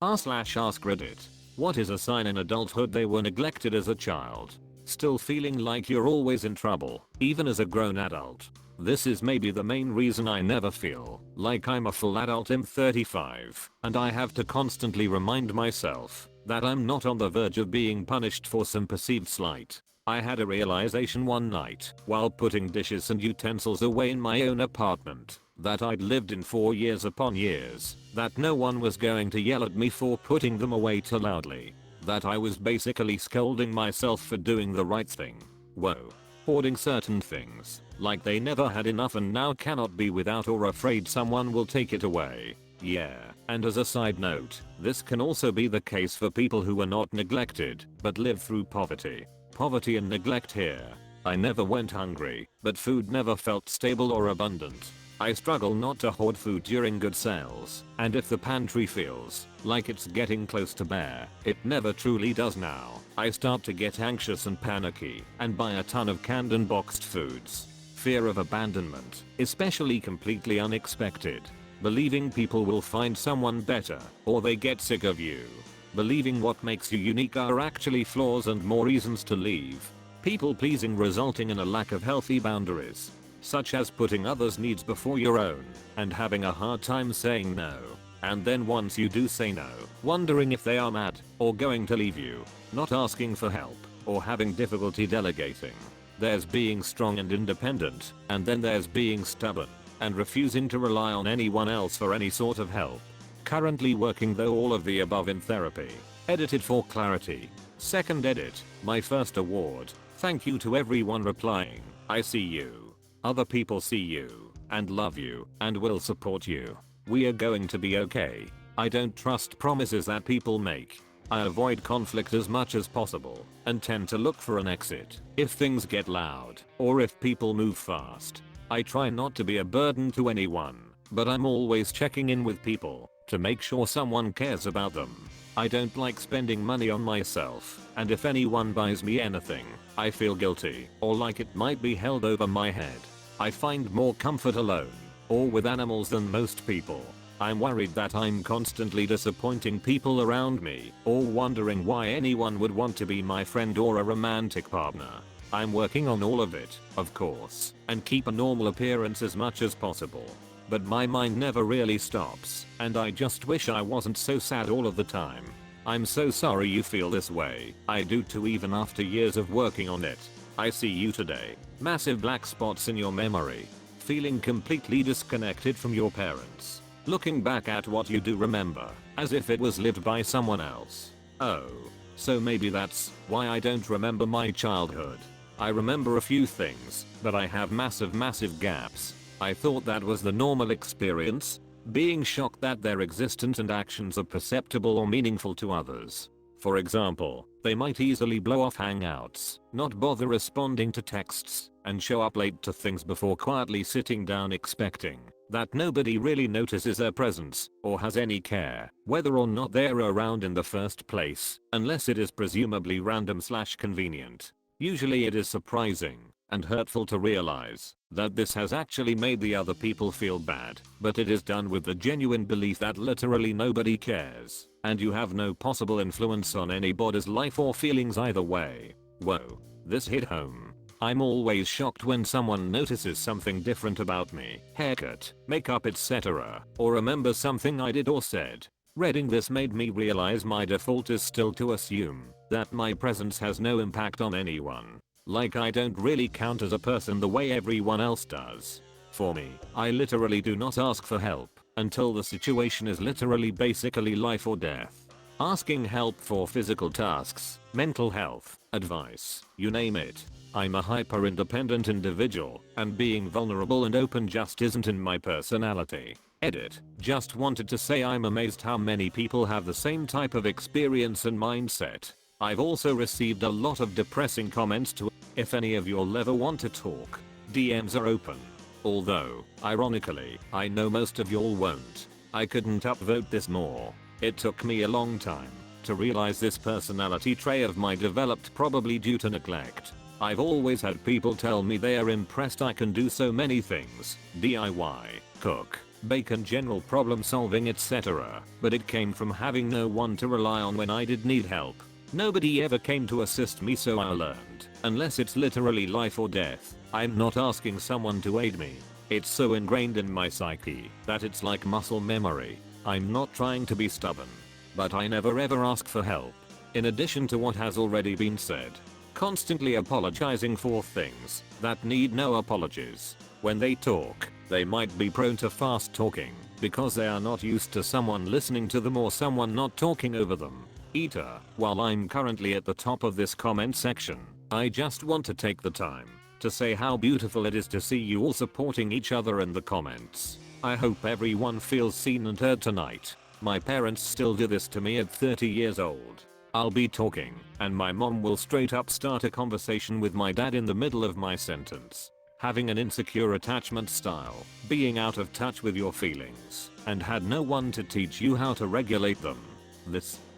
r/askreddit. What is a sign in adulthood they were neglected as a child? Still feeling like you're always in trouble, even as a grown adult. This is maybe the main reason I never feel like I'm a full adult. I'm 35, and I have to constantly remind myself that I'm not on the verge of being punished for some perceived slight. I had a realization one night while putting dishes and utensils away in my own apartment that I'd lived in for years upon years, that no one was going to yell at me for putting them away too loudly, that I was basically scolding myself for doing the right thing. Whoa. Hoarding certain things, like they never had enough and now cannot be without or afraid someone will take it away. Yeah, and as a side note, this can also be the case for people who were not neglected, but lived through poverty. Poverty and neglect here. I never went hungry, but food never felt stable or abundant. I struggle not to hoard food during good sales, and if the pantry feels like it's getting close to bare, it never truly does now. I start to get anxious and panicky and buy a ton of canned and boxed foods. Fear of abandonment, especially completely unexpected. Believing people will find someone better, or they get sick of you. Believing what makes you unique are actually flaws and more reasons to leave. People pleasing resulting in a lack of healthy boundaries, such as putting others' needs before your own, and having a hard time saying no. And then once you do say no, wondering if they are mad, or going to leave you, not asking for help, or having difficulty delegating. There's being strong and independent, and then there's being stubborn, and refusing to rely on anyone else for any sort of help. Currently working though all of the above in therapy. Edited for clarity. Second edit, my first award. Thank you to everyone replying. I see you. Other people see you, and love you, and will support you. We are going to be okay. I don't trust promises that people make. I avoid conflict as much as possible, and tend to look for an exit if things get loud, or if people move fast. I try not to be a burden to anyone, but I'm always checking in with people to make sure someone cares about them. I don't like spending money on myself, and if anyone buys me anything, I feel guilty or like it might be held over my head. I find more comfort alone or with animals than most people. I'm worried that I'm constantly disappointing people around me or wondering why anyone would want to be my friend or a romantic partner. I'm working on all of it, of course, and keep a normal appearance as much as possible. But my mind never really stops, and I just wish I wasn't so sad all of the time. I'm so sorry you feel this way. I do too, even after years of working on it. I see you today. Massive black spots in your memory. Feeling completely disconnected from your parents. Looking back at what you do remember, as if it was lived by someone else. Oh. So maybe that's why I don't remember my childhood. I remember a few things, but I have massive gaps. I thought that was the normal experience, being shocked that their existence and actions are perceptible or meaningful to others. For example, they might easily blow off hangouts, not bother responding to texts, and show up late to things before quietly sitting down expecting that nobody really notices their presence or has any care whether or not they're around in the first place, unless it is presumably random/convenient. Usually it is surprising and hurtful to realize that this has actually made the other people feel bad, but it is done with the genuine belief that literally nobody cares, and you have no possible influence on anybody's life or feelings either way. Whoa, this hit home. I'm always shocked when someone notices something different about me, haircut, makeup, etc., or remembers something I did or said. Reading this made me realize my default is still to assume that my presence has no impact on anyone. Like I don't really count as a person the way everyone else does. For me, I literally do not ask for help until the situation is literally basically life or death. Asking help for physical tasks, mental health, advice, you name it. I'm a hyper independent individual, and being vulnerable and open just isn't in my personality. Edit. Just wanted to say I'm amazed how many people have the same type of experience and mindset. I've also received a lot of depressing comments too. If any of you'll ever want to talk, DMs are open. Although, ironically, I know most of y'all won't. I couldn't upvote this more. It took me a long time to realize this personality trait of mine developed, probably due to neglect. I've always had people tell me they are impressed I can do so many things: DIY, cook, bacon, general problem solving, etc. But it came from having no one to rely on when I did need help. Nobody ever came to assist me, so I learned, unless it's literally life or death, I'm not asking someone to aid me. It's so ingrained in my psyche that it's like muscle memory. I'm not trying to be stubborn, but I never ever ask for help. In addition to what has already been said, constantly apologizing for things that need no apologies. When they talk, they might be prone to fast talking because they are not used to someone listening to them or someone not talking over them. Eater, while I'm currently at the top of this comment section, I just want to take the time to say how beautiful it is to see you all supporting each other in the comments. I hope everyone feels seen and heard tonight. My parents still do this to me at 30 years old. I'll be talking, and my mom will straight up start a conversation with my dad in the middle of my sentence. Having an insecure attachment style, being out of touch with your feelings, and had no one to teach you how to regulate them.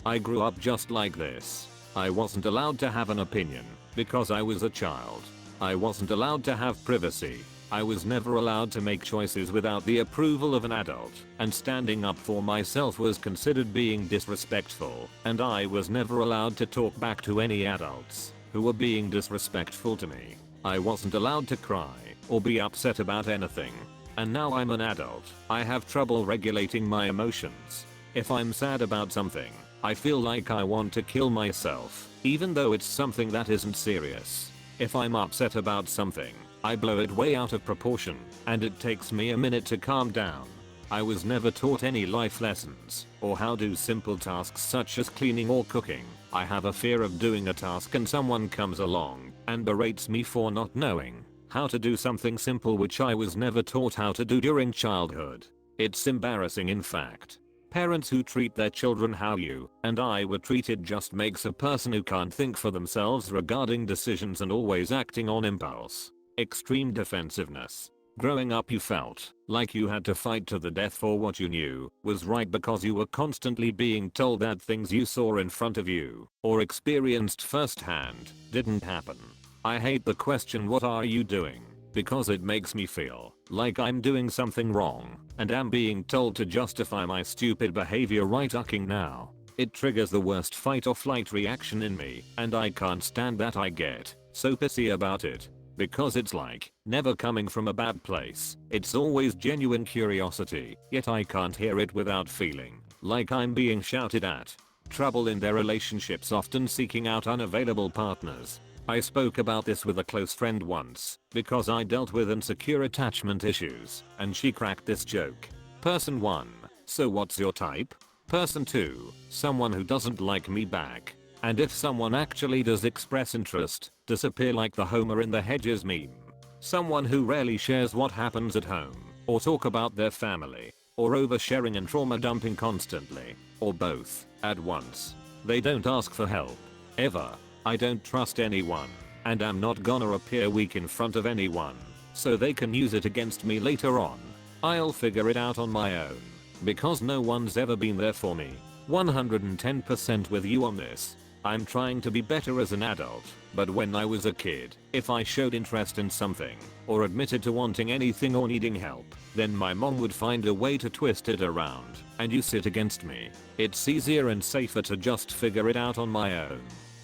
I grew up just like this. I wasn't allowed to have an opinion, because I was a child. I wasn't allowed to have privacy. I was never allowed to make choices without the approval of an adult, and standing up for myself was considered being disrespectful, and I was never allowed to talk back to any adults who were being disrespectful to me. I wasn't allowed to cry or be upset about anything. And now I'm an adult, I have trouble regulating my emotions. If I'm sad about something, I feel like I want to kill myself, even though it's something that isn't serious. If I'm upset about something, I blow it way out of proportion, and it takes me a minute to calm down. I was never taught any life lessons, or how to do simple tasks such as cleaning or cooking. I have a fear of doing a task and someone comes along and berates me for not knowing how to do something simple which I was never taught how to do during childhood. It's embarrassing, in fact. Parents who treat their children how you and I were treated just makes a person who can't think for themselves regarding decisions and always acting on impulse. Extreme defensiveness. Growing up you felt like you had to fight to the death for what you knew was right because you were constantly being told that things you saw in front of you or experienced firsthand didn't happen. I hate the question "what are you doing?" because it makes me feel like I'm doing something wrong and am being told to justify my stupid behavior right fucking now. It triggers the worst fight or flight reaction in me, and I can't stand that. I get so pissy about it because it's like never coming from a bad place. It's always genuine curiosity, yet I can't hear it without feeling like I'm being shouted at. Trouble in their relationships, often seeking out unavailable partners. I spoke about this with a close friend once because I dealt with insecure attachment issues, and she cracked this joke. Person 1, so what's your type? Person 2, someone who doesn't like me back. And if someone actually does express interest, disappear like the Homer in the Hedges meme. Someone who rarely shares what happens at home, or talk about their family, or oversharing and trauma dumping constantly, or both, at once. They don't ask for help, ever. I don't trust anyone, and I'm not gonna appear weak in front of anyone, so they can use it against me later on. I'll figure it out on my own, because no one's ever been there for me. 110% with you on this. I'm trying to be better as an adult, but when I was a kid, if I showed interest in something, or admitted to wanting anything or needing help, then my mom would find a way to twist it around and use it against me. It's easier and safer to just figure it out on my own.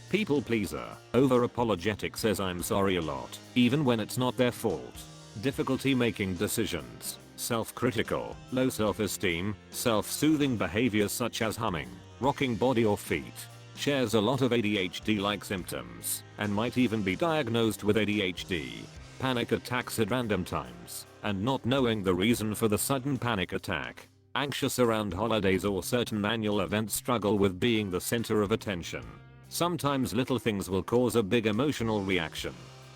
People pleaser, over apologetic, says I'm sorry a lot, even when it's not their fault. Difficulty making decisions, self-critical, low self-esteem, self-soothing behaviors such as humming, rocking body or feet. Shares a lot of ADHD-like symptoms, and might even be diagnosed with ADHD. Panic attacks at random times, and not knowing the reason for the sudden panic attack. Anxious around holidays or certain annual events, struggle with being the center of attention. Sometimes little things will cause a big emotional reaction.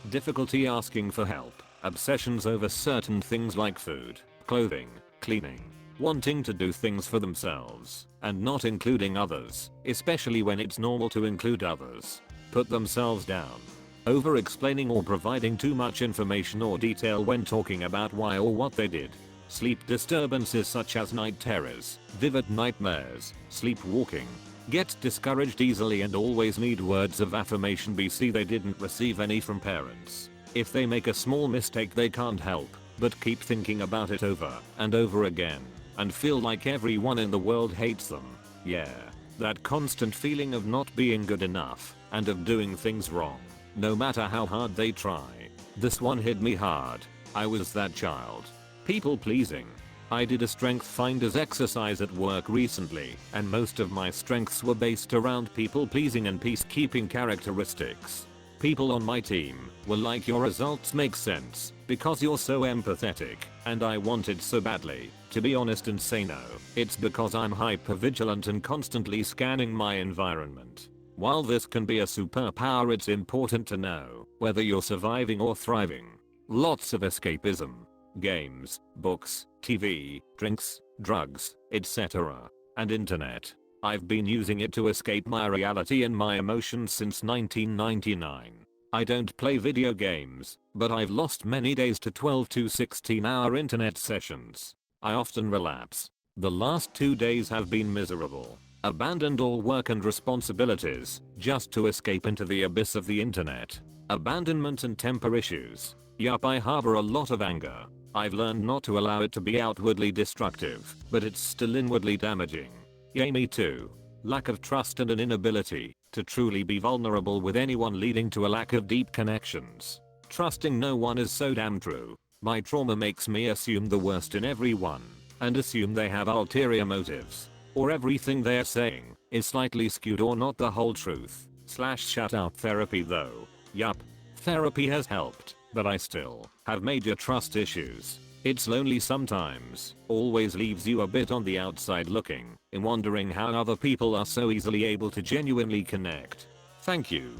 Difficulty asking for help. Obsessions over certain things like food, clothing, cleaning. Wanting to do things for themselves, and not including others, especially when it's normal to include others. Put themselves down. Over explaining or providing too much information or detail when talking about why or what they did. Sleep disturbances such as night terrors, vivid nightmares, sleepwalking. Get discouraged easily and always need words of affirmation. BC they didn't receive any from parents. If they make a small mistake they can't help but keep thinking about it over and over again and feel like everyone in the world hates them. Yeah. That constant feeling of not being good enough and of doing things wrong, no matter how hard they try. This one hit me hard. I was that child. People pleasing. I did a strength finders exercise at work recently, and most of my strengths were based around people pleasing and peacekeeping characteristics. People on my team were like, your results make sense because you're so empathetic, and I wanted so badly to be honest and say no. It's because I'm hypervigilant and constantly scanning my environment. While this can be a superpower, it's important to know whether you're surviving or thriving. Lots of escapism. Games, books, TV, drinks, drugs, etc. and internet. I've been using it to escape my reality and my emotions since 1999. I don't play video games, but I've lost many days to 12 to 16-hour internet sessions. I often relapse. The last 2 days have been miserable. Abandoned all work and responsibilities just to escape into the abyss of the internet. Abandonment and temper issues. Yup, I harbor a lot of anger. I've learned not to allow it to be outwardly destructive, but it's still inwardly damaging. Yay, me too. Lack of trust and an inability to truly be vulnerable with anyone, leading to a lack of deep connections. Trusting no one is so damn true. My trauma makes me assume the worst in everyone and assume they have ulterior motives, or everything they're saying is slightly skewed or not the whole truth. Shout out therapy though. Yup. Therapy has helped, but I still have major trust issues. It's lonely sometimes, always leaves you a bit on the outside looking and wondering how other people are so easily able to genuinely connect. Thank you.